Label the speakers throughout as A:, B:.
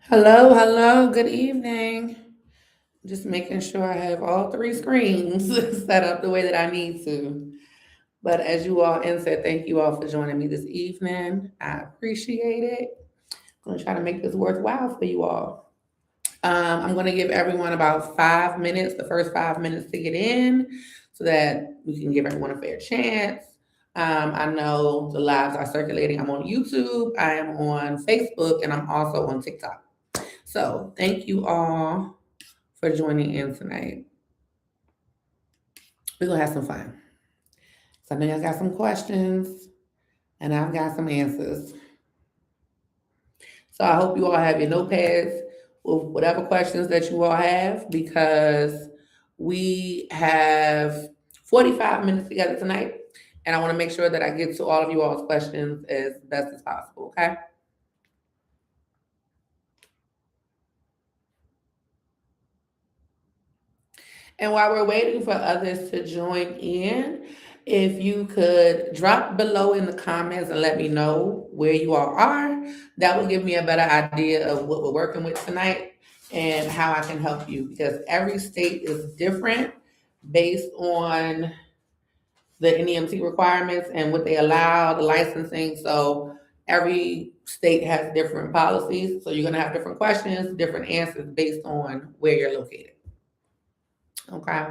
A: Hello, hello, good evening. Just making sure I have all three screens set up the way that I need to. But as you all said, thank you all for joining me this evening. I appreciate it. I'm going to try to make this worthwhile for you all. I'm going to give everyone about 5 minutes, the first 5 minutes to get in so that we can give everyone a fair chance. I know the lives are circulating. I'm on YouTube, I am on Facebook, and I'm also on TikTok. So thank you all for joining in tonight. We're gonna have some fun. Some of y'all got some questions, and I've got some answers. So I hope you all have your notepads with whatever questions that you all have because we have 45 minutes together tonight, and I want to make sure that I get to all of you all's questions as best as possible. Okay. And while we're waiting for others to join in, if you could drop below in the comments and let me know where you all are, that will give me a better idea of what we're working with tonight and how I can help you because every state is different based on the NEMT requirements and what they allow, the licensing. So every state has different policies. So you're going to have different questions, different answers based on where you're located. Okay.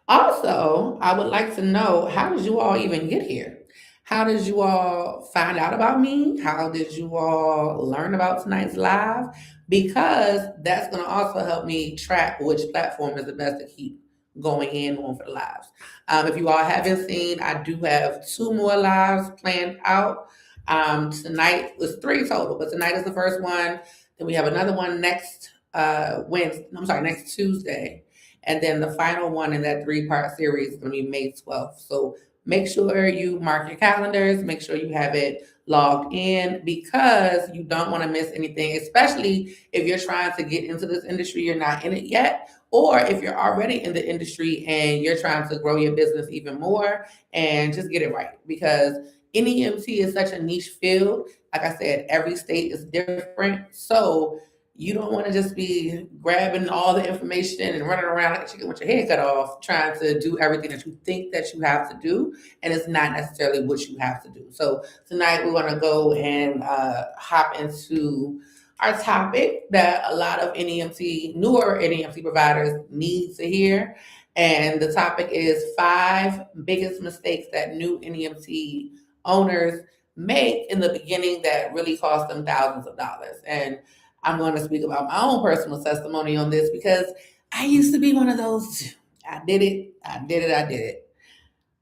A: Also, I would like to know how did you all even get here? How did you all find out about me? How did you all learn about tonight's live? Because that's going to also help me track which platform is the best to keep going in on for the lives. If you all haven't seen, I do have two more lives planned out. Tonight was three total, but tonight is the first one. Then we have another one next Wednesday. I'm sorry, next Tuesday. And then the final one in that three-part series is going to be May 12th. So make sure you mark your calendars, make sure you have it logged in because you don't want to miss anything, especially if you're trying to get into this industry, you're not in it yet, or if you're already in the industry and you're trying to grow your business even more and just get it right because NEMT is such a niche field. Like I said, every state is different. So you don't want to just be grabbing all the information and running around like a chicken with your head cut off, trying to do everything that you think that you have to do, and it's not necessarily what you have to do. So tonight we're going to go and hop into our topic that a lot of NEMT, newer NEMT providers need to hear. And the topic is 5 biggest mistakes that new NEMT owners make in the beginning that really cost them thousands of dollars. And I'm going to speak about my own personal testimony on this because I used to be one of those too. I did it. I did it. I did it.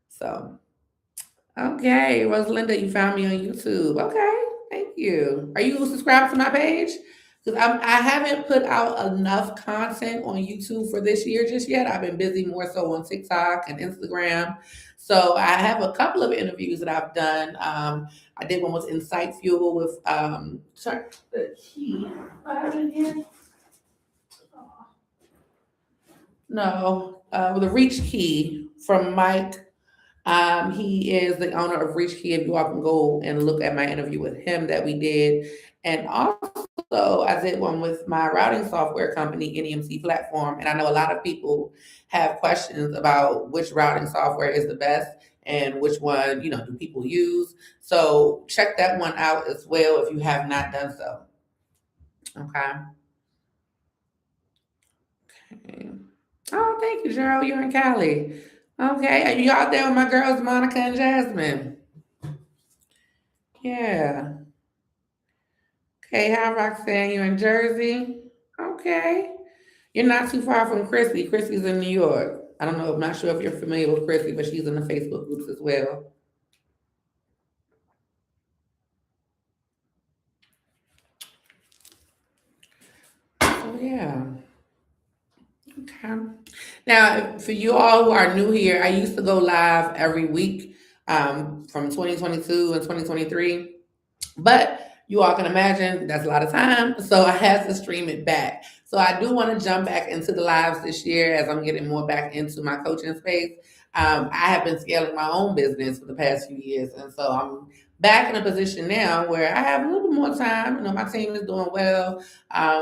A: So, okay, Rosalinda, you found me on YouTube. Okay, thank you. Are you subscribed to my page? Because I haven't put out enough content on YouTube for this year just yet. I've been busy more so on TikTok and Instagram. So I have a couple of interviews that I've done. I did one with Insight Fuel with sorry, the key. I have it in here. No, with the Reach Key from Mike. He is the owner of Reach Key. If you all can go and look at my interview with him that we did. And also, I did one with my routing software company, NEMT Platform. And I know a lot of people have questions about which routing software is the best and which one, do people use. So check that one out as well if you have not done so. Okay. Okay. Oh, thank you, Gerald. You're in Cali. Okay. Are you out there with my girls, Monica and Jasmine? Yeah. Okay. Hi, Roxanne. You in Jersey? Okay. You're not too far from Chrissy. Chrissy's in New York. I don't know. I'm not sure if you're familiar with Chrissy, but she's in the Facebook groups as well. So, yeah. Okay. Now, for you all who are new here, I used to go live every week from 2022 and 2023. But you all can imagine that's a lot of time. So I had to stream it back. So I do want to jump back into the lives this year as I'm getting more back into my coaching space. I have been scaling my own business for the past few years. And so I'm back in a position now where I have a little bit more time. You know, my team is doing well.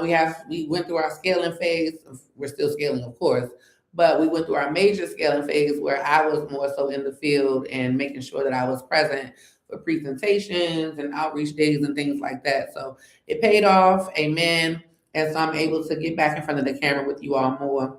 A: We went through our scaling phase. We're still scaling, of course, but we went through our major scaling phase where I was more so in the field and making sure that I was present for presentations and outreach days and things like that. So it paid off. Amen. And so I'm able to get back in front of the camera with you all more.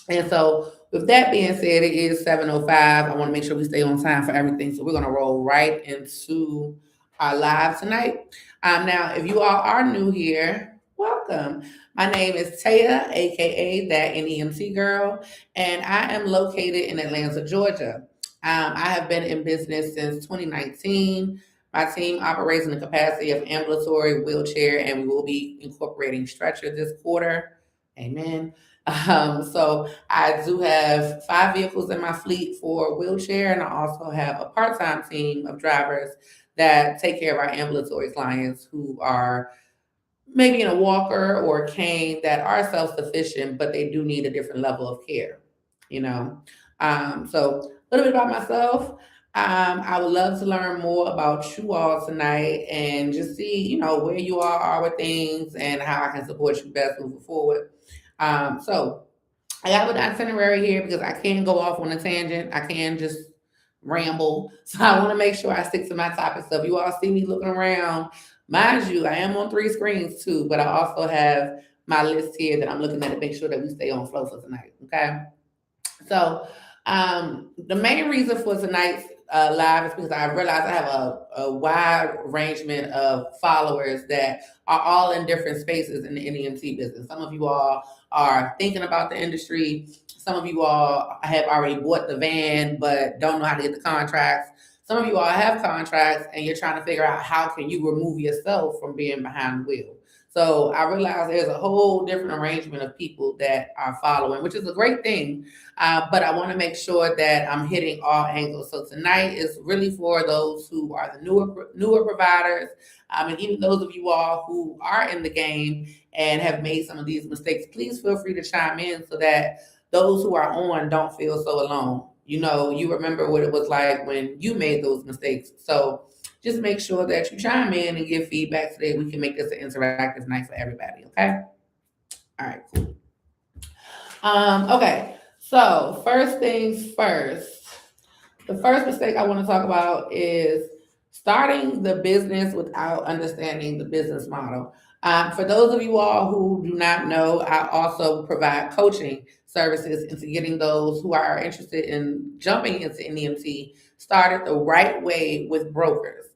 A: And so, with that being said, it is 7:05. I want to make sure we stay on time for everything. So, we're going to roll right into our live tonight. Now, if you all are new here, welcome. My name is Taya, aka that NEMT girl, and I am located in Atlanta, Georgia. I have been in business since 2019. My team operates in the capacity of ambulatory, wheelchair, and we will be incorporating stretcher this quarter. Amen. So I do have 5 vehicles in my fleet for wheelchair, and I also have a part-time team of drivers that take care of our ambulatory clients who are maybe in a walker or a cane that are self-sufficient, but they do need a different level of care, you know. So a little bit about myself. I would love to learn more about you all tonight and just see, where you all are with things and how I can support you best moving forward. So I have an itinerary here because I can go off on a tangent. I can just ramble. So I want to make sure I stick to my topic. So if you all see me looking around, mind you, I am on 3 screens too, but I also have my list here that I'm looking at to make sure that we stay on flow for tonight. Okay. So the main reason for tonight's live is because I realize I have a wide arrangement of followers that are all in different spaces in the NEMT business. Some of you all are thinking about the industry. Some of you all have already bought the van but don't know how to get the contracts. Some of you all have contracts and you're trying to figure out how can you remove yourself from being behind the wheel. So I realize there's a whole different arrangement of people that are following, which is a great thing. But I want to make sure that I'm hitting all angles. So tonight is really for those who are the newer providers, and even those of you all who are in the game and have made some of these mistakes. Please feel free to chime in so that those who are on don't feel so alone. You remember what it was like when you made those mistakes. So just make sure that you chime in and give feedback so that we can make this an interactive night for everybody. Okay. All right. Cool. Okay. So first things first. The first mistake I want to talk about is starting the business without understanding the business model. For those of you all who do not know, I also provide coaching services into getting those who are interested in jumping into NEMT started the right way with brokers.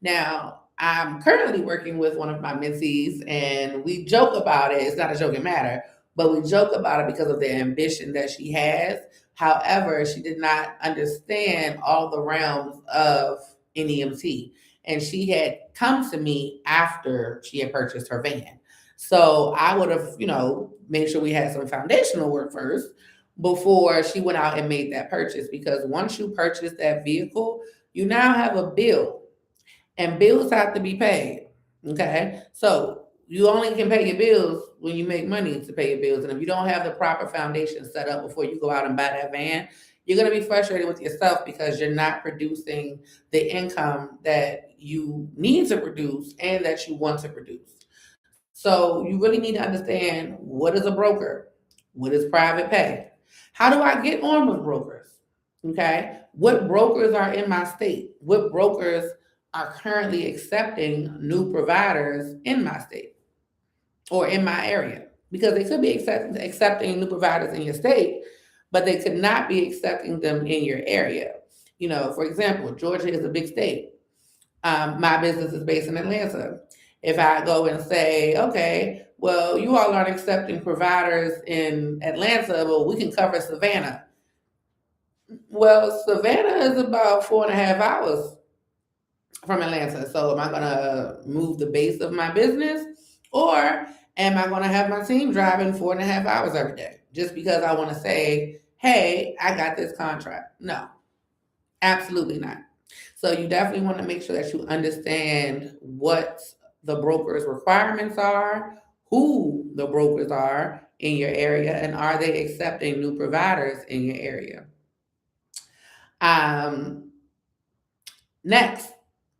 A: Now, I'm currently working with one of my mentees, and we joke about it. It's not a joking matter, but we joke about it because of the ambition that she has. However, she did not understand all the realms of NEMT. And she had come to me after she had purchased her van. So I would have, made sure we had some foundational work first before she went out and made that purchase. Because once you purchase that vehicle, you now have a bill, and bills have to be paid. Okay. So you only can pay your bills when you make money to pay your bills. And if you don't have the proper foundation set up before you go out and buy that van, you're going to be frustrated with yourself because you're not producing the income that you need to produce and that you want to produce. So you really need to understand, what is a broker? What is private pay? How do I get on with brokers? Okay. What brokers are in my state? What brokers are currently accepting new providers in my state or in my area? Because they could be accepting new providers in your state, but they could not be accepting them in your area. For example, Georgia is a big state. My business is based in Atlanta. If I go and say, okay, well, you all aren't accepting providers in Atlanta, but we can cover Savannah. Well, Savannah is about 4.5 hours from Atlanta. So am I going to move the base of my business, or am I going to have my team driving 4.5 hours every day just because I want to say, hey, I got this contract? No, absolutely not. So you definitely want to make sure that you understand what the broker's requirements are, who the brokers are in your area, and are they accepting new providers in your area? Next,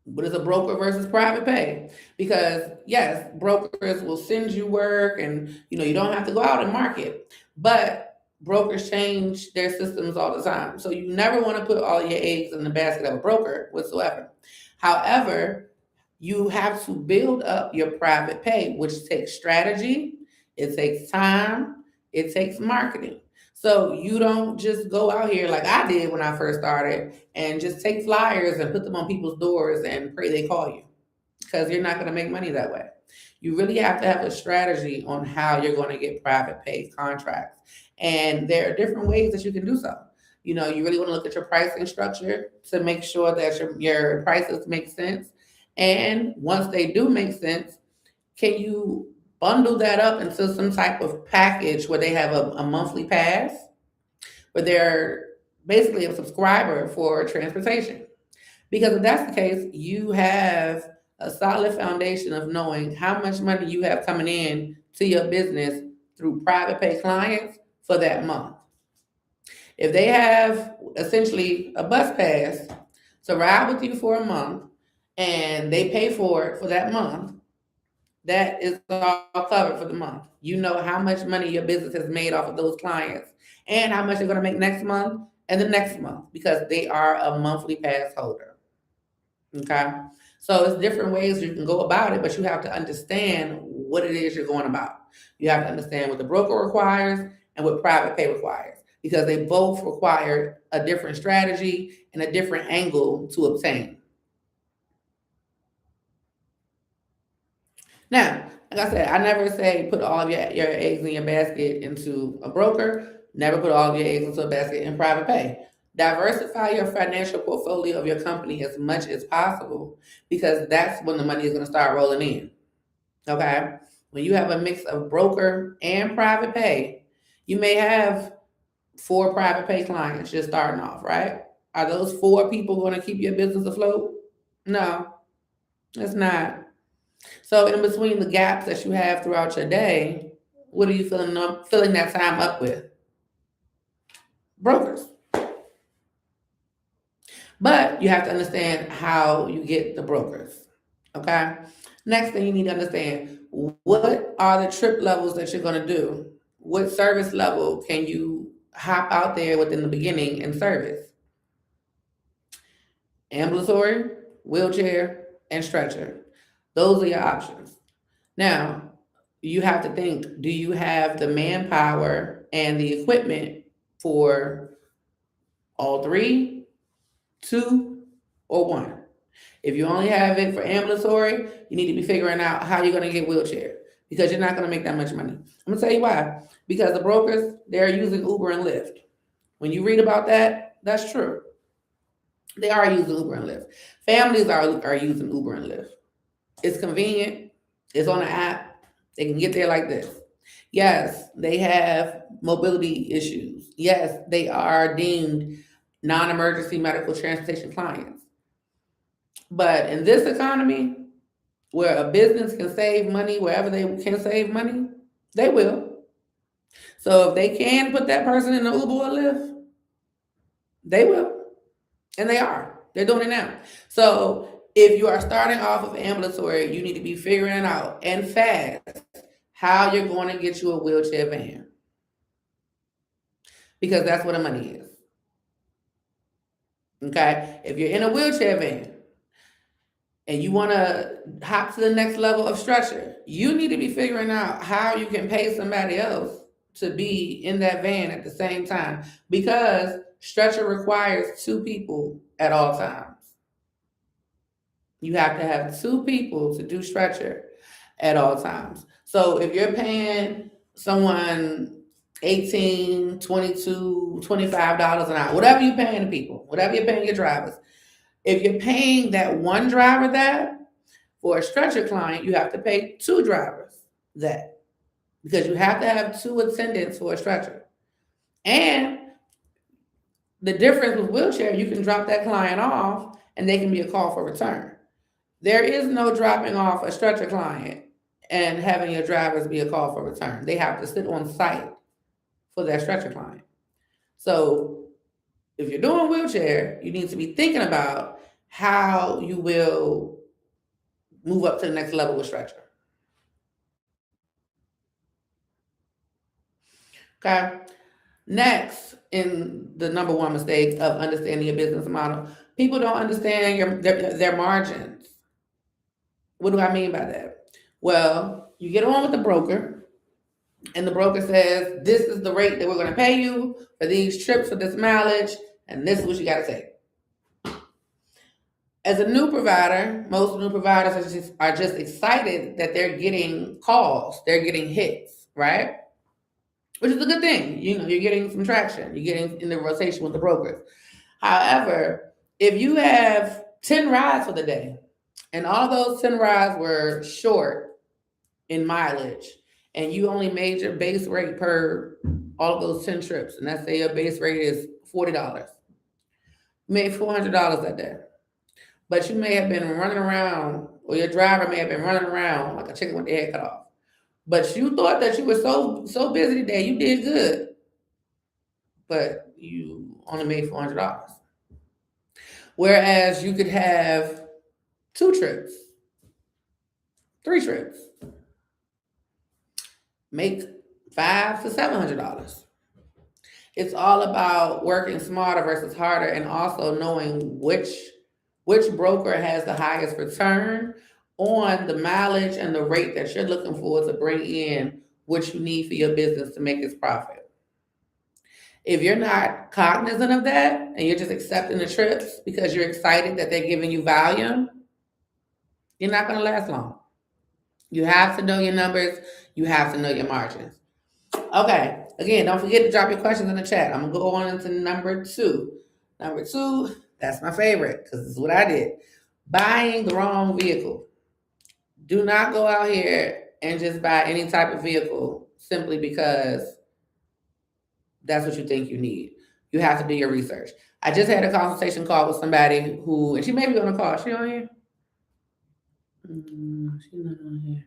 A: What is a broker versus private pay? Because yes, brokers will send you work and you don't have to go out and market. But brokers change their systems all the time. So you never want to put all your eggs in the basket of a broker whatsoever. However, you have to build up your private pay, which takes strategy, it takes time, it takes marketing. So you don't just go out here like I did when I first started and just take flyers and put them on people's doors and pray they call you, because you're not going to make money that way. You really have to have a strategy on how you're going to get private pay contracts. And there are different ways that you can do so. You really want to look at your pricing structure to make sure that your prices make sense. And once they do make sense, can you bundle that up into some type of package where they have a monthly pass, where they're basically a subscriber for transportation? Because if that's the case, you have a solid foundation of knowing how much money you have coming in to your business through private pay clients for that month. If they have essentially a bus pass to ride with you for a month and they pay for it for that month, that is all covered for the month. You know how much money your business has made off of those clients and how much they're going to make next month and the next month, because they are a monthly pass holder. Okay. So it's different ways you can go about it, but you have to understand what it is you're going about. You have to understand what the broker requires and what private pay requires, because they both require a different strategy and a different angle to obtain. Now, like I said, I never say put all of your eggs in your basket into a broker. Never put all of your eggs into a basket in private pay. Diversify your financial portfolio of your company as much as possible, because that's when the money is going to start rolling in. Okay? When you have a mix of broker and private pay, you may have 4 private pay clients just starting off, right? Are those 4 people going to keep your business afloat? No, it's not. So in between the gaps that you have throughout your day, what are you filling that time up with? Brokers. But you have to understand how you get the brokers. Okay? Next thing you need to understand, what are the trip levels that you're going to do? What service level can you hop out there within the beginning and service? Ambulatory, wheelchair, and stretcher. Those are your options. Now, you have to think, do you have the manpower and the equipment for all 3, 2, or 1? If you only have it for ambulatory, you need to be figuring out how you're going to get wheelchair, because you're not going to make that much money. I'm going to tell you why. Because the brokers, they're using Uber and Lyft. When you read about that, that's true. They are using Uber and Lyft. Families are using Uber and Lyft. It's convenient. It's on the app. They can get there like this. Yes, they have mobility issues. Yes, they are deemed non-emergency medical transportation clients. But in this economy, where a business can save money wherever they can save money, they will. So if they can put that person in the Uber or Lyft, they will. And they are. They're doing it now. So if you are starting off of ambulatory, you need to be figuring out, and fast, how you're going to get you a wheelchair van. Because that's where the money is. Okay? If you're in a wheelchair van and you want to hop to the next level of stretcher, you need to be figuring out how you can pay somebody else to be in that van at the same time, because stretcher requires 2 people at all times. You have to have 2 people to do stretcher at all times. So if you're paying someone $18, $22, $25 an hour, whatever you're paying the people, whatever you're paying your drivers, if you're paying that one driver that, for a stretcher client, you have to pay 2 drivers that, because you have to have 2 attendants for a stretcher. And the difference with wheelchair, you can drop that client off and they can be a call for return. There is no dropping off a stretcher client and having your drivers be a call for return. They have to sit on site for that stretcher client. So if you're doing wheelchair, you need to be thinking about how you will move up to the next level with structure. Okay. Next, in the number one mistake of understanding your business model, people don't understand their margins. What do I mean by that? Well, you get on with the broker, and the broker says, this is the rate that we're going to pay you for these trips, for this mileage, and this is what you got to take. As a new provider, most new providers are just excited that they're getting calls, they're getting hits, right? Which is a good thing. You know, you're getting some traction, you're getting in the rotation with the brokers. However, if you have 10 rides for the day, and all those 10 rides were short in mileage, and you only made your base rate per all of those 10 trips, and let's say your base rate is $40, you made $400 that day. But you may have been running around, or your driver may have been running around like a chicken with their head cut off. But you thought that you were so busy today, you did good, but you only made $400. Whereas you could have 2 trips, 3 trips, make $500 to $700. It's all about working smarter versus harder, and also knowing which broker has the highest return on the mileage and the rate that you're looking for to bring in what you need for your business to make its profit. If you're not cognizant of that and you're just accepting the trips because you're excited that they're giving you volume, you're not going to last long. You have to know your numbers. You have to know your margins. Okay. Again, don't forget to drop your questions in the chat. I'm going to go on into number 2. Number 2, that's my favorite because this is what I did. Buying the wrong vehicle. Do not go out here and just buy any type of vehicle simply because that's what you think you need. You have to do your research. I just had a consultation call with somebody who, and she may be on the call. She on here? She's not on here.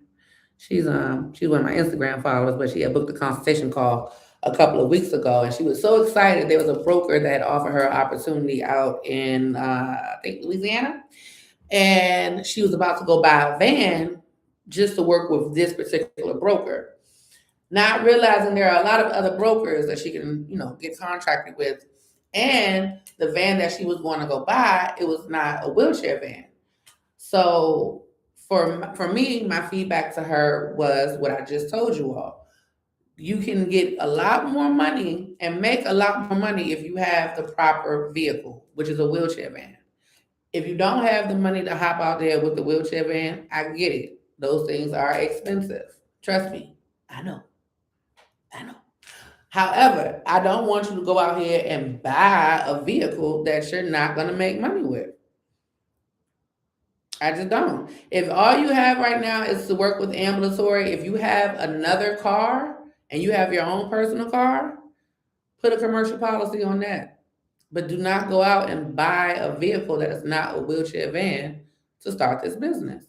A: She's one of my Instagram followers, but she had booked a consultation call a couple of weeks ago, and she was so excited. There was a broker that offered her an opportunity out in I think Louisiana, and she was about to go buy a van just to work with this particular broker, not realizing there are a lot of other brokers that she can, get contracted with. And the van that she was going to go buy, it was not a wheelchair van. So for me, my feedback to her was what I just told you all. You can get a lot more money and make a lot more money if you have the proper vehicle, which is a wheelchair van. If you don't have the money to hop out there with the wheelchair van, I get it. Those things are expensive. Trust me, I know. However, I don't want you to go out here and buy a vehicle that you're not going to make money with. I just don't. If all you have right now is to work with ambulatory, if you have another car and you have your own personal car, put a commercial policy on that. But do not go out and buy a vehicle that is not a wheelchair van to start this business.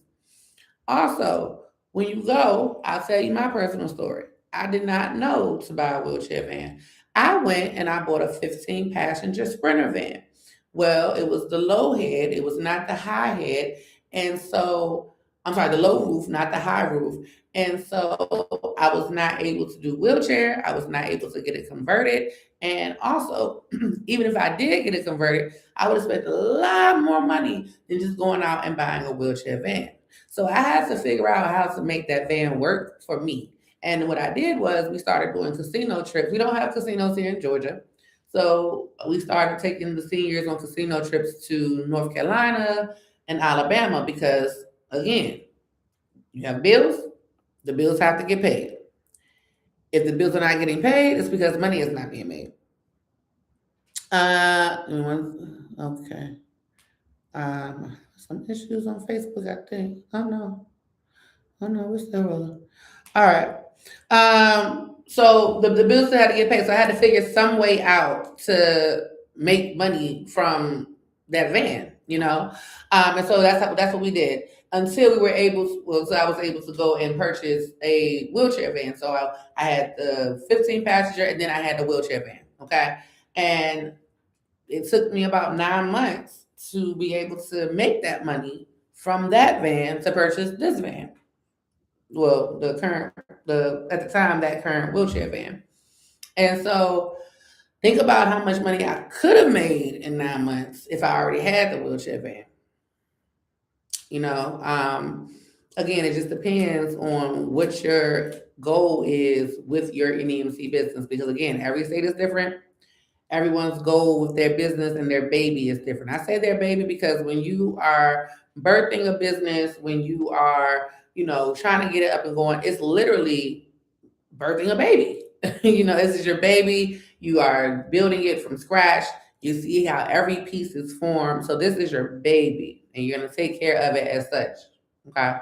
A: Also, when you go, I'll tell you my personal story. I did not know to buy a wheelchair van. I went and I bought a 15-passenger Sprinter van. Well, it was the low head. It was not the high head. And so, I'm sorry, the low roof, not the high roof. And so I was not able to do wheelchair. I was not able to get it converted. And also, even if I did get it converted, I would have spent a lot more money than just going out and buying a wheelchair van. So I had to figure out how to make that van work for me. And what I did was we started doing casino trips. We don't have casinos here in Georgia. So we started taking the seniors on casino trips to North Carolina and Alabama because, again, you have bills, the bills have to get paid. If the bills are not getting paid, it's because money is not being made. Okay. Some issues on Facebook, I think. Oh no, we're still rolling. All right. So the bills still had to get paid. So I had to figure some way out to make money from that van, and so that's what we did until we were able to, so I was able to go and purchase a wheelchair van. So I had the 15-passenger and then I had the wheelchair van. Okay. And it took me about 9 months to be able to make that money from that van to purchase this van. Well, the at the time that current wheelchair van. And so think about how much money I could have made in 9 months if I already had the wheelchair van. You know, again, it just depends on what your goal is with your NEMC business because again, every state is different. Everyone's goal with their business and their baby is different. I say their baby because when you are birthing a business, when you are, trying to get it up and going, it's literally birthing a baby. This is your baby. You are building it from scratch. You see how every piece is formed. So this is your baby, and you're going to take care of it as such. Okay.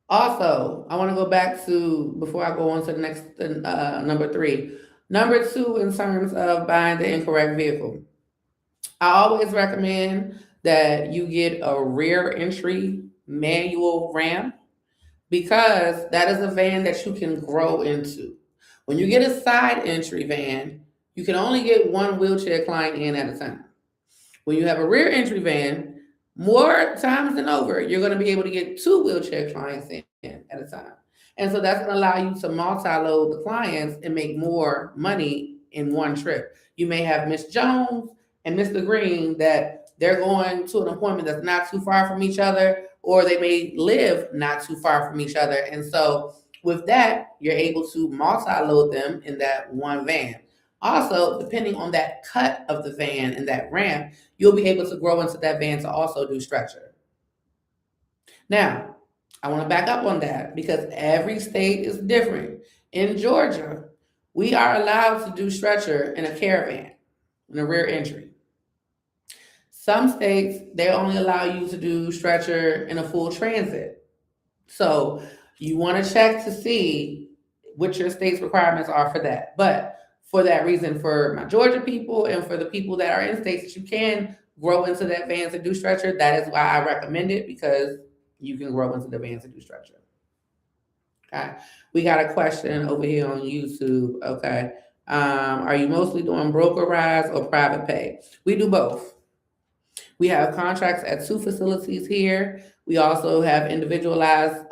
A: Also, I want to go back to before I go on to the next number 3. Number 2, in terms of buying the incorrect vehicle, I always recommend that you get a rear entry manual ramp because that is a van that you can grow into. When you get a side entry van, you can only get one wheelchair client in at a time. When you have a rear entry van, more times than over, you're going to be able to get 2 wheelchair clients in at a time. And so that's going to allow you to multi-load the clients and make more money in one trip. You may have Miss Jones and Mr. Green that they're going to an appointment that's not too far from each other, or they may live not too far from each other. And so with that, you're able to multi-load them in that one van. Also, depending on that cut of the van and that ramp, you'll be able to grow into that van to also do stretcher. Now, I want to back up on that because every state is different. In Georgia, we are allowed to do stretcher in a caravan, in a rear entry. Some states, they only allow you to do stretcher in a full transit. So you want to check to see what your state's requirements are for that. But for that reason, for my Georgia people and for the people that are in states that you can grow into that van to do stretcher, that is why I recommend it because you can grow into the van to do stretcher. Okay. We got a question over here on YouTube. Okay. Are you mostly doing brokerized or private pay? We do both. We have contracts at 2 facilities here. We also have individualized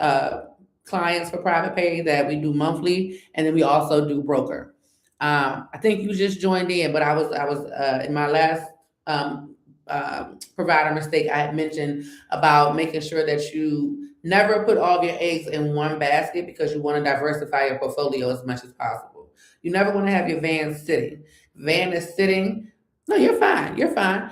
A: clients for private pay that we do monthly, and then we also do broker. I think you just joined in, but I was in my last provider mistake. I had mentioned about making sure that you never put all of your eggs in one basket because you want to diversify your portfolio as much as possible. You never want to have your van sitting. Van is sitting. No, you're fine. You're fine.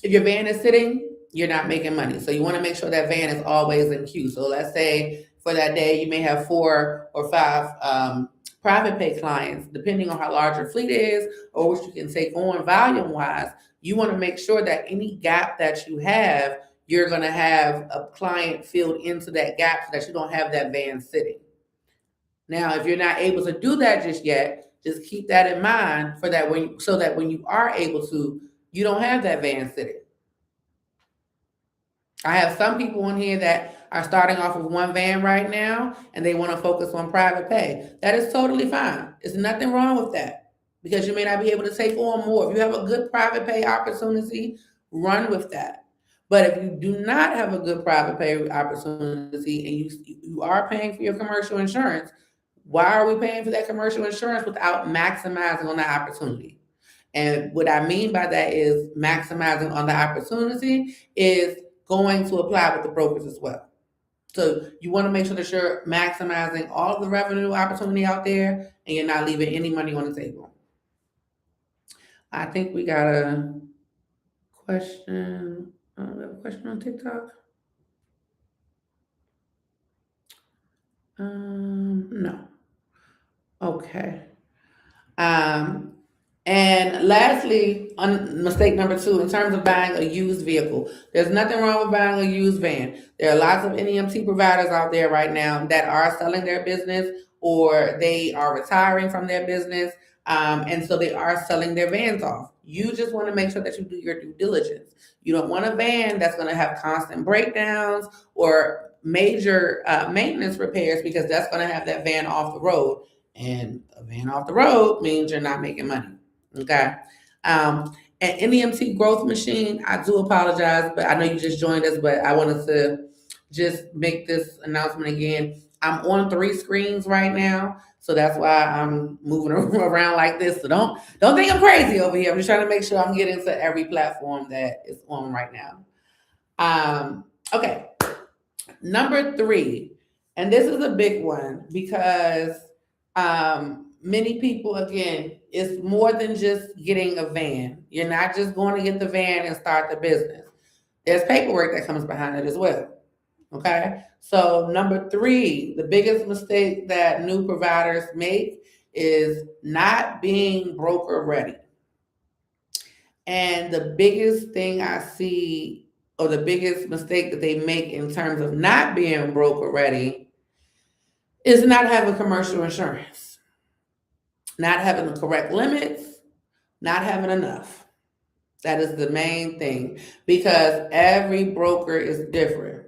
A: If your van is sitting, you're not making money. So you want to make sure that van is always in queue. So let's say for that day, you may have 4 or 5 private pay clients, depending on how large your fleet is or what you can take on volume wise. You want to make sure that any gap that you have, you're going to have a client filled into that gap so that you don't have that van sitting. Now, if you're not able to do that just yet, just keep that in mind for that so that when you are able to, you don't have that van sitting. I have some people on here that are starting off with one van right now and they want to focus on private pay. That is totally fine. There's nothing wrong with that because you may not be able to take on more. If you have a good private pay opportunity, run with that. But if you do not have a good private pay opportunity and you are paying for your commercial insurance, why are we paying for that commercial insurance without maximizing on that opportunity? And what I mean by that is maximizing on the opportunity is going to apply with the brokers as well. So you want to make sure that you're maximizing all of the revenue opportunity out there and you're not leaving any money on the table. I think we got a question. We have a question on TikTok. No. Okay. And lastly, on mistake number 2, in terms of buying a used vehicle, there's nothing wrong with buying a used van. There are lots of NEMT providers out there right now that are selling their business or they are retiring from their business. And so they are selling their vans off. You just want to make sure that you do your due diligence. You don't want a van that's going to have constant breakdowns or major maintenance repairs because that's going to have that van off the road. And a van off the road means you're not making money. Okay. And NEMT Growth Machine, I do apologize, but I know you just joined us, but I wanted to just make this announcement again. I'm on 3 screens right now, so that's why I'm moving around like this. So don't think I'm crazy over here. I'm just trying to make sure I'm getting to every platform that is on right now. Okay, number 3, and this is a big one because many people, again, it's more than just getting a van. You're not just going to get the van and start the business. There's paperwork that comes behind it as well. Okay. So number 3, the biggest mistake that new providers make is not being broker ready. And the biggest thing I see, or the biggest mistake that they make in terms of not being broker ready, is not having commercial insurance, not having the correct limits, not having enough. That is the main thing, because every broker is different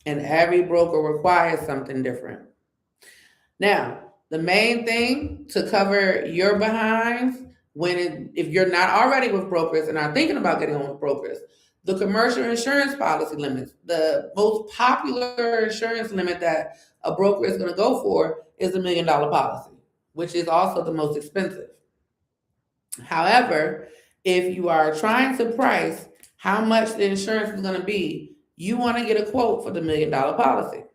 A: and every broker requires something different. Now, the main thing to cover your behinds if you're not already with brokers and are thinking about getting on with brokers, the commercial insurance policy limits, the most popular insurance limit that a broker is going to go for is $1 million policy, which is also the most expensive. However, if you are trying to price how much the insurance is going to be, you want to get a quote for the $1 million policy,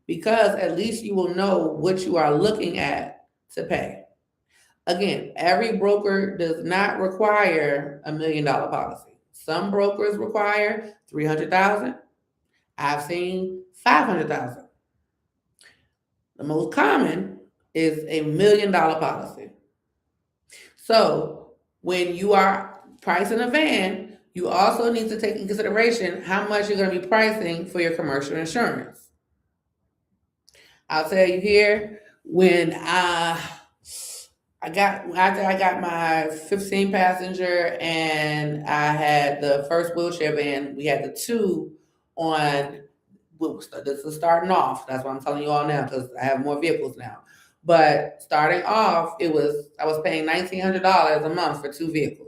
A: because at least you will know what you are looking at to pay. Again, every broker does not require $1 million policy. Some brokers require $300,000. I've seen $500,000. The most common is a $1 million policy. So when you are pricing a van, you also need to take in consideration how much you're going to be pricing for your commercial insurance. I'll tell you here, when after I got my 15 passenger and I had the first wheelchair van, we had the 2 on. This is starting off. That's what I'm telling you all now, because I have more vehicles now. But starting off, I was paying $1,900 a month for 2 vehicles.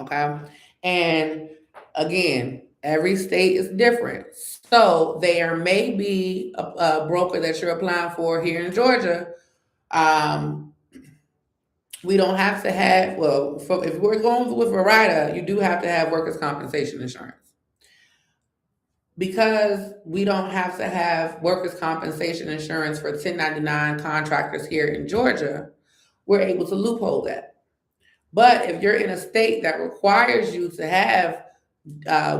A: Okay, and again, every state is different. So there may be a broker that you're applying for here in Georgia. We don't have to have, if we're going with Verida, you do have to have workers' compensation insurance. Because we don't have to have workers' compensation insurance for 1099 contractors here in Georgia, we're able to loophole that. But if you're in a state that requires you to have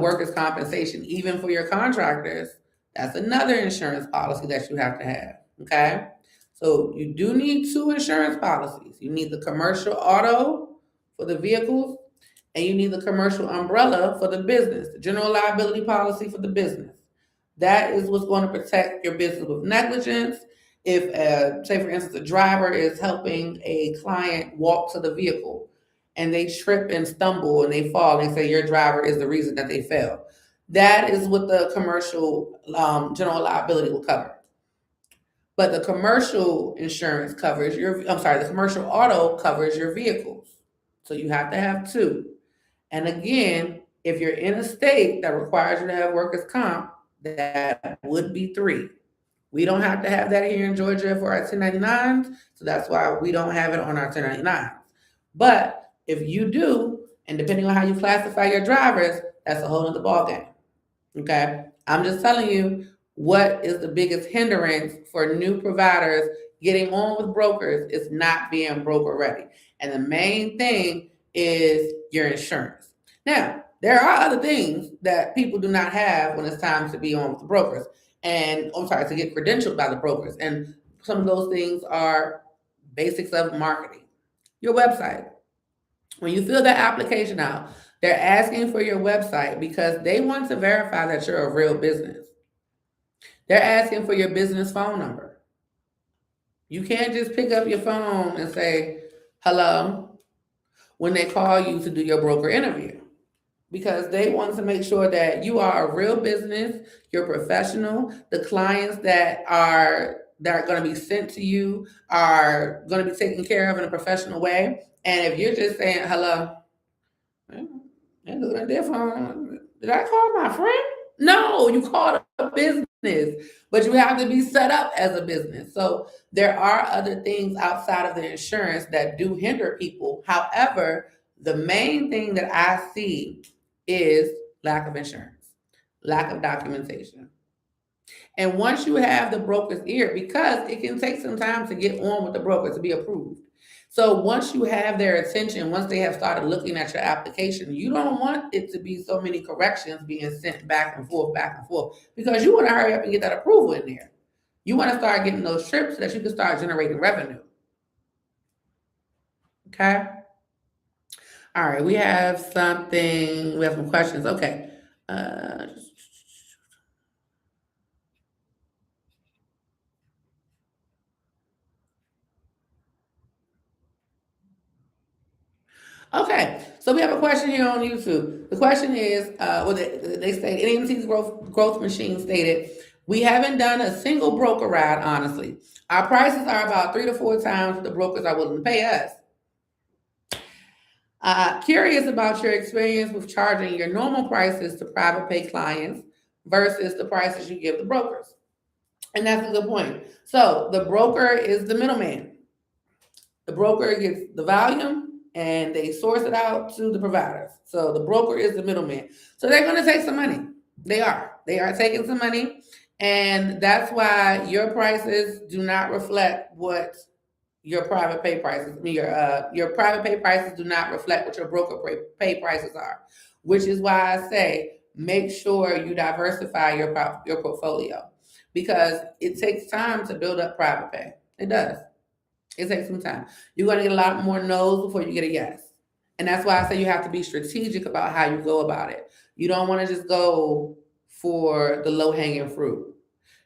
A: workers' compensation, even for your contractors, that's another insurance policy that you have to have. Okay? So you do need 2 insurance policies. You need the commercial auto for the vehicles, and you need the commercial umbrella for the business, the general liability policy for the business. That is what's going to protect your business with negligence. If, say, for instance, a driver is helping a client walk to the vehicle and they trip and stumble and they fall, and say your driver is the reason that they fell, that is what the commercial general liability will cover. But the commercial insurance covers the commercial auto covers your vehicles. So you have to have 2. And again, if you're in a state that requires you to have workers' comp, that would be 3. We don't have to have that here in Georgia for our 1099s, so that's why we don't have it on our 1099s. But if you do, and depending on how you classify your drivers, that's a whole other ballgame. Okay? I'm just telling you what is the biggest hindrance for new providers getting on with brokers is not being broker ready. And the main thing is your insurance. Now, there are other things that people do not have when it's time to be on with the brokers. To get credentialed by the brokers. And some of those things are basics of marketing. Your website. When you fill that application out, they're asking for your website because they want to verify that you're a real business. They're asking for your business phone number. You can't just pick up your phone and say, hello, when they call you to do your broker interview, because they want to make sure that you are a real business, you're professional, the clients that are going to be sent to you are going to be taken care of in a professional way, And if you're just saying hello, and looking at their phone, did I call my friend? No, you called a business, but you have to be set up as a business. So there are other things outside of the insurance that do hinder people. However, the main thing that I see is lack of insurance, lack of documentation. And once you have the broker's ear, because it can take some time to get on with the broker to be approved. So once you have their attention, once they have started looking at your application, you don't want it to be so many corrections being sent back and forth, because you want to hurry up and get that approval in there. You want to start getting those trips so that you can start generating revenue. Okay. All right. We have some questions. Okay. Okay, so we have a question here on YouTube. The question is, they stated, NEMT's growth machine stated, we haven't done a single broker ride, honestly. Our prices are about 3 to 4 times what the brokers are willing to pay us. Curious about your experience with charging your normal prices to private pay clients versus the prices you give the brokers. And that's a good point. So the broker is the middleman. The broker gets the volume and they source it out to the providers. So the broker is the middleman. So they're going to take some money. They are taking some money. And that's why your prices do not reflect what your private pay prices, your private pay prices do not reflect what your broker pay prices are, which is why I say make sure you diversify your portfolio, because it takes time to build up private pay. It does. It takes some time. You're going to get a lot more no's before you get a yes. And that's why I say you have to be strategic about how you go about it. You don't want to just go for the low-hanging fruit.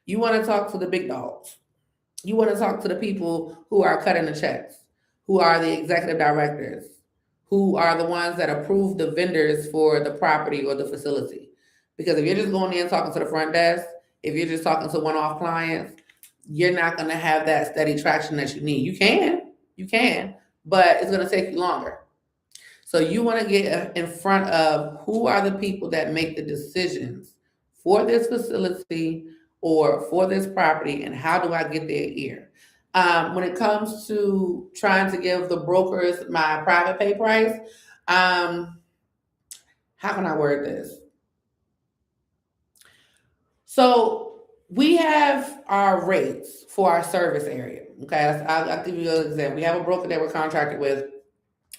A: You want to talk to the big dogs. You want to talk to the people who are cutting the checks, who are the executive directors, who are the ones that approve the vendors for the property or the facility. Because if you're just going in and talking to the front desk, if you're just talking to one-off clients, you're not going to have that steady traction that you need. You can, but it's going to take you longer. So you want to get in front of who are the people that make the decisions for this facility or for this property, and how do I get their ear? When it comes to trying to give the brokers my private pay price, how can I word this? So we have our rates for our service area. Okay, I'll give you an example. We have a broker that we're contracted with.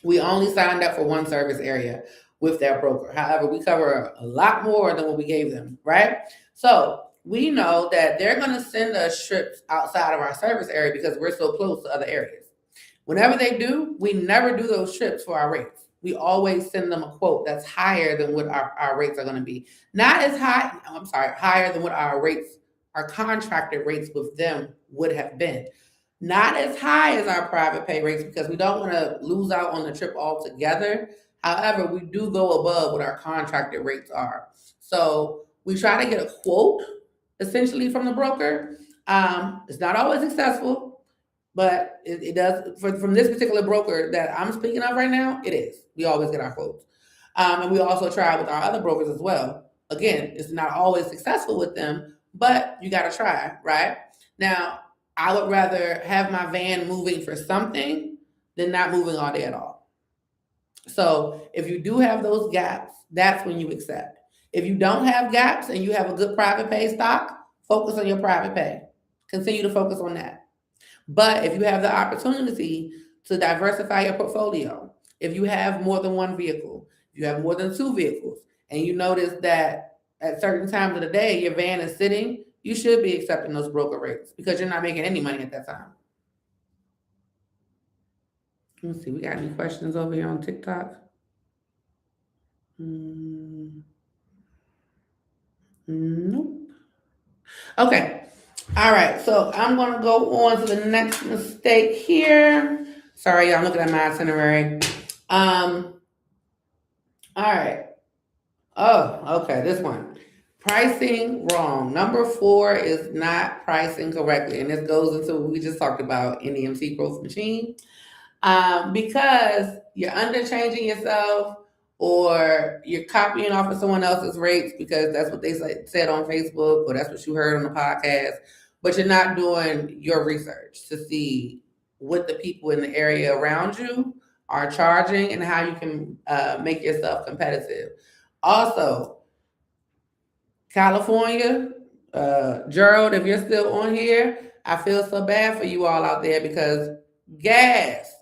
A: We only signed up for one service area with that broker. However, we cover a lot more than what we gave them, right? So we know that they're going to send us trips outside of our service area because we're so close to other areas. Whenever they do, we never do those trips for our rates. We always send them a quote that's higher than what our rates are going to be. Not as high, higher than what our contracted rates with them would have been. Not as high as our private pay rates, because we don't want to lose out on the trip altogether. However, we do go above what our contracted rates are. So we try to get a quote essentially from the broker. It's not always successful, but it does. From this particular broker that I'm speaking of right now, it is. We always get our quotes. And we also try with our other brokers as well. Again, it's not always successful with them, but you got to try, right? Now, I would rather have my van moving for something than not moving all day at all. So if you do have those gaps, that's when you accept. If you don't have gaps and you have a good private pay stock, focus on your private pay. Continue to focus on that. But if you have the opportunity to diversify your portfolio, if you have more than one vehicle, if you have more than 2 vehicles, and you notice that at certain times of the day your van is sitting, you should be accepting those broker rates because you're not making any money at that time. Let's see, we got any questions over here on TikTok? Nope. Okay. All right. So I'm going to go on to the next mistake here. Sorry, y'all, I'm looking at my itinerary. All right. Oh, okay. This one. Pricing wrong. Number 4 is not pricing correctly. And this goes into what we just talked about, NEMT growth machine. Because you're underchanging yourself or you're copying off of someone else's rates because that's what they said on Facebook or that's what you heard on the podcast, but you're not doing your research to see what the people in the area around you are charging and how you can make yourself competitive. Also, California, Gerald, if you're still on here, I feel so bad for you all out there because gas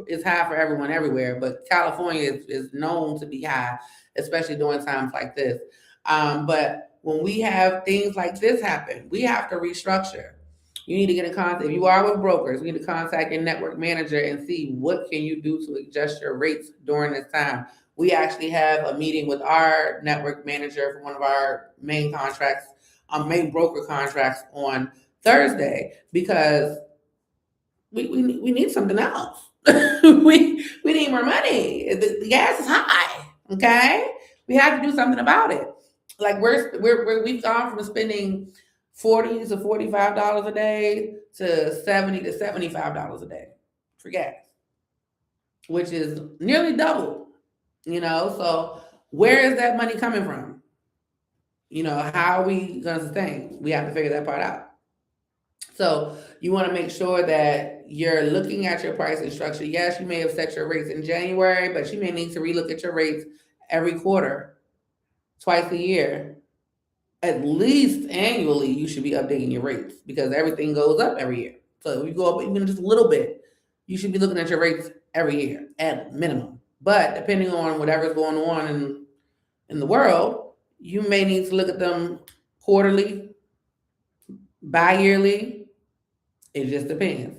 A: is high for everyone everywhere, but California is known to be high, especially during times like this. But when we have things like this happen, we have to restructure. You need to get in contact. If you are with brokers, you need to contact your network manager and see what can you do to adjust your rates during this time. We actually have a meeting with our network manager for one of our main contracts, main broker contracts on Thursday because we need something else. we need more money. The gas is high. Okay, we have to do something about it. Like we've gone from spending $40 to $45 a day to $70 to $75 a day for gas, which is nearly double. So where is that money coming from? How are we going to sustain? We have to figure that part out. So you want to make sure that you're looking at your pricing structure. Yes, you may have set your rates in January, but you may need to relook at your rates every quarter, twice a year. At least annually, you should be updating your rates because everything goes up every year. So if you go up even just a little bit, you should be looking at your rates every year at minimum. But depending on whatever's going on in the world, you may need to look at them quarterly, bi-yearly. It just depends.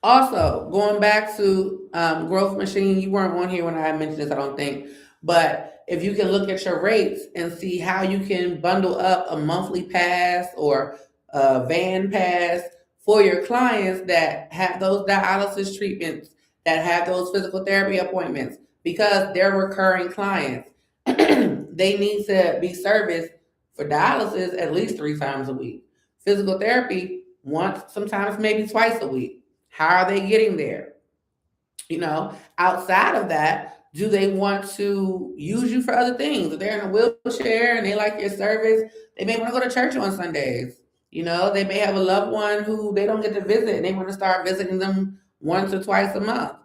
A: Also, going back to Growth Machine, you weren't on here when I mentioned this, I don't think. But if you can look at your rates and see how you can bundle up a monthly pass or a van pass for your clients that have those dialysis treatments, that have those physical therapy appointments, because they're recurring clients. They need to be serviced for dialysis at least 3 times a week. Physical therapy once, sometimes maybe twice a week. How are they getting there? Outside of that, do they want to use you for other things? If they're in a wheelchair and they like your service, they may want to go to church on Sundays. They may have a loved one who they don't get to visit and they want to start visiting them once or twice a month.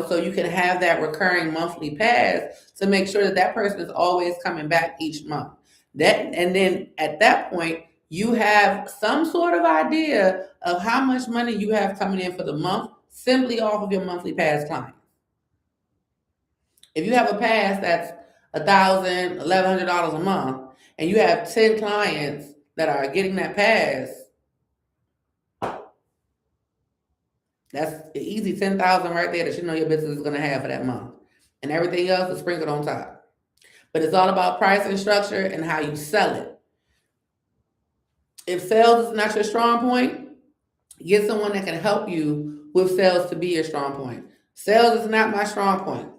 A: So you can have that recurring monthly pass to make sure that person is always coming back each month. And then at that point, you have some sort of idea of how much money you have coming in for the month simply off of your monthly pass client. If you have a pass that's $1,000, $1,100 a month, and you have 10 clients that are getting that pass, that's an easy $10,000 right there that your business is going to have for that month. And everything else is sprinkled on top. But it's all about price and structure and how you sell it. If sales is not your strong point, get someone that can help you with sales to be your strong point. Sales is not my strong point,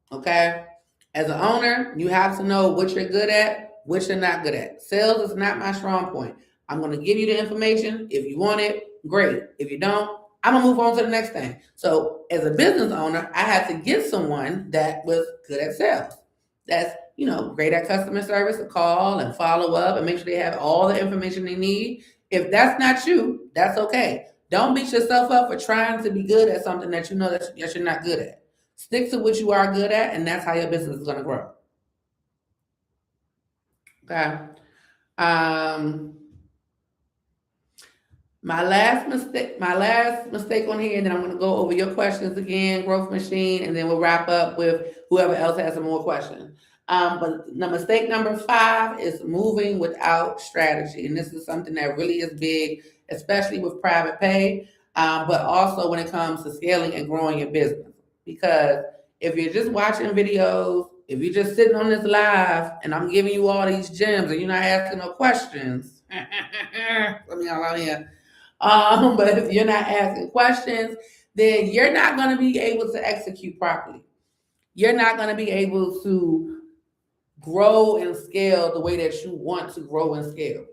A: okay? As an owner, you have to know what you're good at, what you're not good at. Sales is not my strong point. I'm going to give you the information. If you want it, great. If you don't, I'm going to move on to the next thing. So as a business owner, I had to get someone that was good at sales. That's great at customer service, to call and follow up and make sure they have all the information they need. If that's not you, that's okay. Don't beat yourself up for trying to be good at something that that you're not good at. Stick to what you are good at, and that's how your business is going to grow. Okay. My last mistake on here, and then I'm going to go over your questions again, Growth Machine, and then we'll wrap up with whoever else has some more questions. But the mistake number 5 is moving without strategy. And this is something that really is big, especially with private pay, but also when it comes to scaling and growing your business. Because if you're just watching videos, if you're just sitting on this live and I'm giving you all these gems and you're not asking no questions, let me all out here. But if you're not asking questions, then you're not going to be able to execute properly. You're not going to be able to grow and scale the way that you want to grow and scale.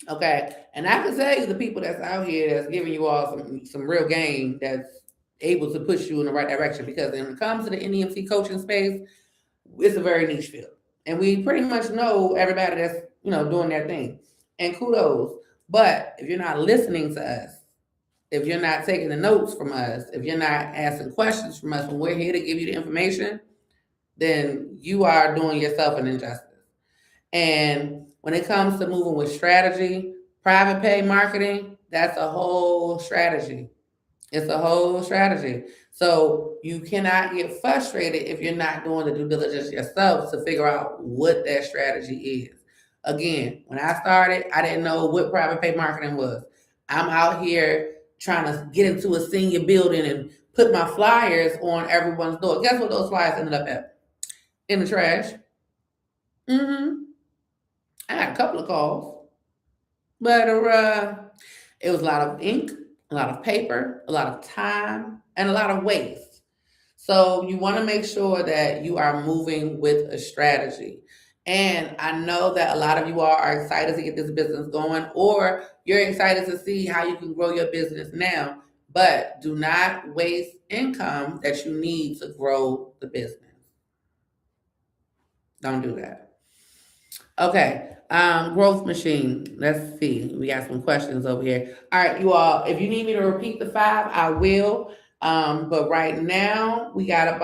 A: Okay, and I can tell you the people that's out here that's giving you all some real game that's able to push you in the right direction. Because when it comes to the NEMT coaching space, it's a very niche field, and we pretty much know everybody that's doing their thing. And kudos, but if you're not listening to us, if you're not taking the notes from us, if you're not asking questions from us when we're here to give you the information, then you are doing yourself an injustice. And when it comes to moving with strategy, private pay marketing, that's a whole strategy. It's a whole strategy. So you cannot get frustrated if you're not doing the due diligence yourself to figure out what that strategy is. Again, when I started, I didn't know what private pay marketing was. I'm out here trying to get into a senior building and put my flyers on everyone's door. Guess what those flyers ended up at? In the trash. Mm-hmm. I had a couple of calls, but it was a lot of ink, a lot of paper, a lot of time, and a lot of waste. So you want to make sure that you are moving with a strategy. And I know that a lot of you all are excited to get this business going, or you're excited to see how you can grow your business now. But do not waste income that you need to grow the business. Don't do that. Okay. Growth machine. Let's see. We got some questions over here. All right, you all. If you need me to repeat the five, I will. But right now we got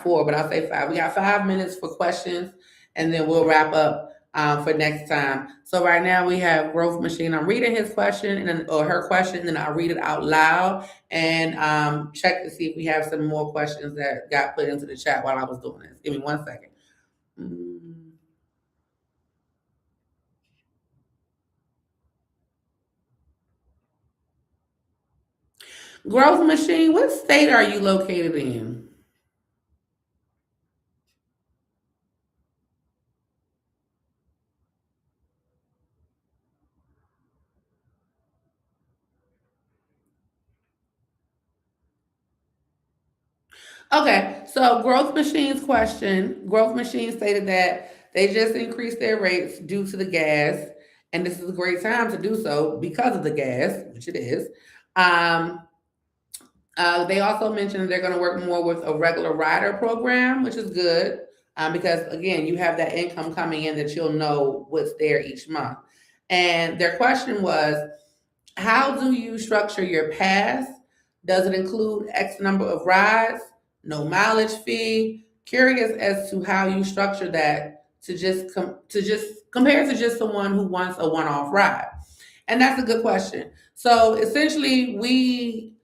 A: four, but I'll say five. We got 5 minutes for questions, and then we'll wrap up for next time. So right now we have growth machine. I'm reading his question or her question, and then I'll read it out loud and check to see if we have some more questions that got put into the chat while I was doing this. Give me 1 second. Mm. Growth machine, what state are you located in? Okay, so Growth Machine's question, Growth Machine stated that they just increased their rates due to the gas, and this is a great time to do so because of the gas, which it is. Um, they also mentioned they're going to work more with a regular rider program, which is good because, again, you have that income coming in that you'll know what's there each month. And their question was, how do you structure your pass? Does it include X number of rides? No mileage fee? Curious as to how you structure that to just compare to just someone who wants a one-off ride. And that's a good question. So essentially, we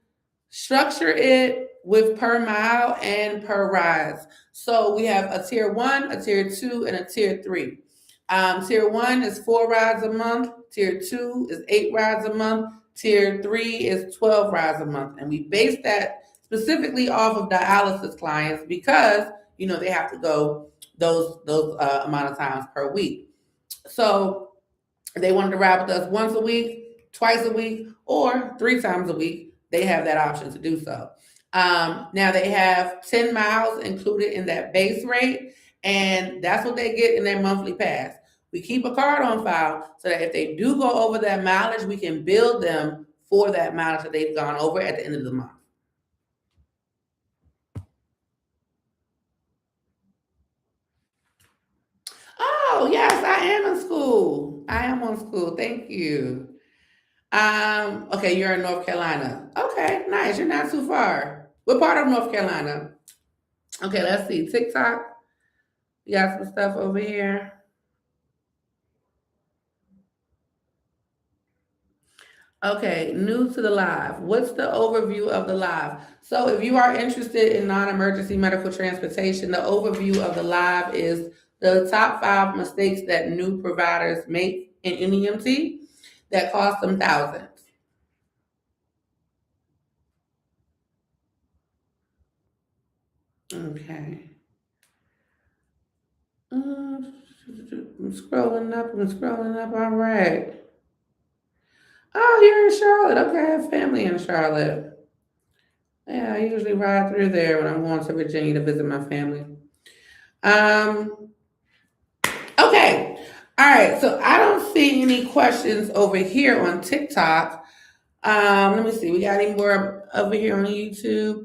A: structure it with per mile and per rides. So we have a tier one, a tier two, and a tier three. Tier one is 4 rides a month. Tier two is 8 rides a month. Tier three is 12 rides a month. And we base that specifically off of dialysis clients because, they have to go those amount of times per week. So if they wanted to ride with us once a week, twice a week, or 3 times a week, they have that option to do so. Now they have 10 miles included in that base rate, and that's what they get in their monthly pass. We keep a card on file so that if they do go over that mileage, we can bill them for that mileage that they've gone over at the end of the month. Oh, yes, I am in school. I am on school. Thank you. Okay, you're in North Carolina. Okay, nice. You're not too far. What part of North Carolina? Okay, let's see. TikTok. You got some stuff over here. Okay, new to the live. What's the overview of the live? So, if you are interested in non emergency medical transportation, the overview of the live is the top 5 mistakes that new providers make in NEMT that cost them thousands. Okay. I'm scrolling up. I'm scrolling up. All right. Oh, you're in Charlotte. Okay, I have family in Charlotte. Yeah, I usually ride through there when I'm going to Virginia to visit my family. Um, okay. All right, so I don't see any questions over here on TikTok. Let me see. We got any more over here on YouTube?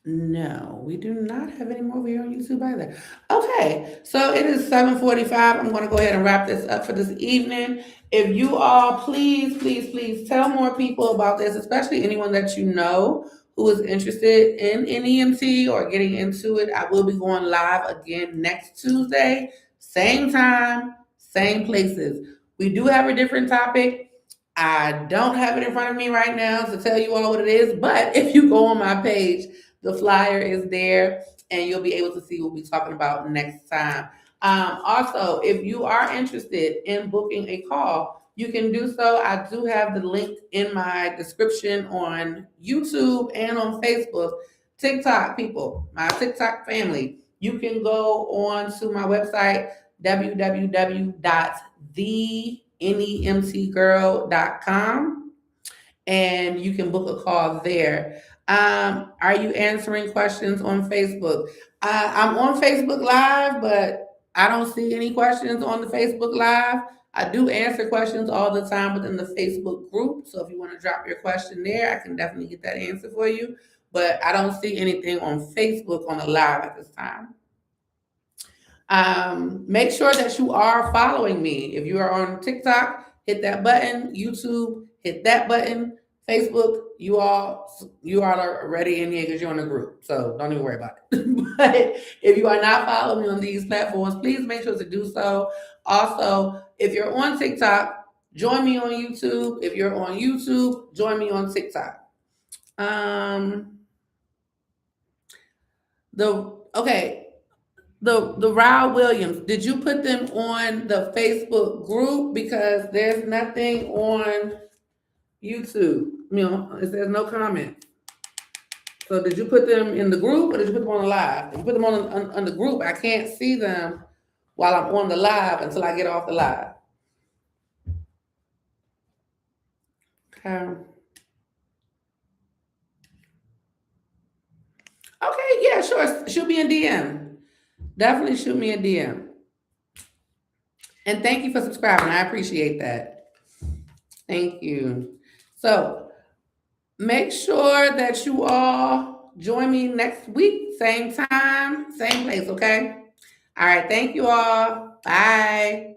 A: No, we do not have any more over here on YouTube either. Okay, so it is 7:45. I'm going to go ahead and wrap this up for this evening. If you all please, please, please tell more people about this, especially anyone that you know who is interested in NEMT or getting into it. I will be going live again next Tuesday, same time, same places. We do have a different topic. I don't have it in front of me right now to tell you all what it is, but if you go on my page, the flyer is there, and you'll be able to see what we're talking about next time. Also, if you are interested in booking a call, you can do so. I do have the link in my description on YouTube and on Facebook. TikTok, people, my TikTok family, you can go on to my website, www.thenemtgirl.com, and you can book a call there. Are you answering questions on Facebook? I'm on Facebook Live, but I don't see any questions on the Facebook Live. I do answer questions all the time within the Facebook group. So if you want to drop your question there, I can definitely get that answer for you. But I don't see anything on Facebook on the live at this time. Make sure that you are following me. If you are on TikTok, hit that button. YouTube, hit that button. Facebook, you all are already in here because you're on the group. So don't even worry about it. But if you are not following me on these platforms, please make sure to do so. Also, if you're on TikTok, join me on YouTube. If you're on YouTube, join me on TikTok. Um, okay, the Ryle Williams, did you put them on the Facebook group? Because there's nothing on YouTube. It says no comment. So did you put them in the group or did you put them on the live? If you put them on the group, I can't see them while I'm on the live until I get off the live. Okay. Okay, yeah, sure. Shoot me a DM. Definitely shoot me a DM. And thank you for subscribing. I appreciate that. Thank you. So make sure that you all join me next week, same time, same place, okay? All right, thank you all. Bye.